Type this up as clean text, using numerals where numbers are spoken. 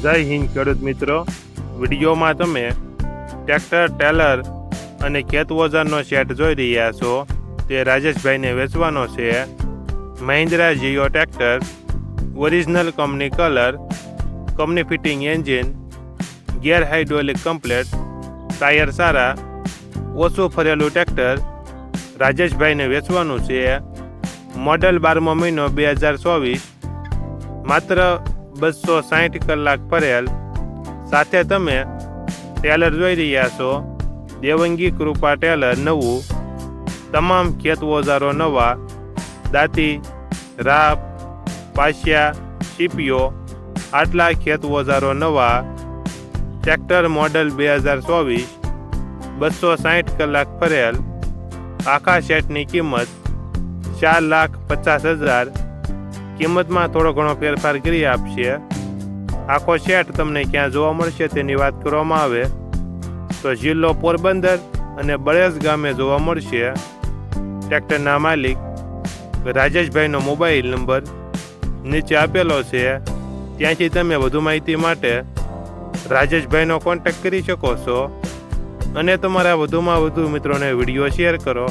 જય હિન્દ ખેડૂત મિત્રો, વિડીયોમાં તમે ટ્રેક્ટર, ટેલર અને ખેત ઓજારનો સેટ જોઈ રહ્યા છો. તે રાજેશભાઈને વેચવાનો છે. મહિન્દ્રા જીઓ tractor, original company colour, company fitting engine, gear hydraulic complete, tyre સારા, ઓછું ફરેલું ટ્રેક્ટર રાજેશભાઈને વેચવાનું છે. મોડલ 12મો મહિનો 2024, માત્ર 260 કલાક ફરેલ. સાથે તમે ટેલર જોઈ રહ્યા છો. દેવંગી કૃપા ટેલર નવું. તમામ ખેત ઓજારો નવા. દાંતી, રાપ, પાસિયા, સીપીઓ, આટલા ખેત ઓજારો નવા. ટ્રેક્ટર મોડલ 2024, 260 કલાક ફરેલ. આખા સેટની કિંમત 4,50,000. કિંમતમાં થોડો ઘણો ફેરફાર કરી આપશે. આખો સેટ તમને ક્યાં જોવા મળશે તેની વાત કરવામાં આવે તો જિલ્લો પોરબંદર અને બળેજ ગામે જોવા મળશે. ટ્રેક્ટરના માલિક રાજેશભાઈનો મોબાઈલ નંબર નીચે આપેલો છે. ત્યાંથી તમે વધુ માહિતી માટે રાજેશભાઈનો કોન્ટેક્ટ કરી શકો છો અને તમારા વધુમાં વધુ મિત્રોને વિડીયો શેર કરો.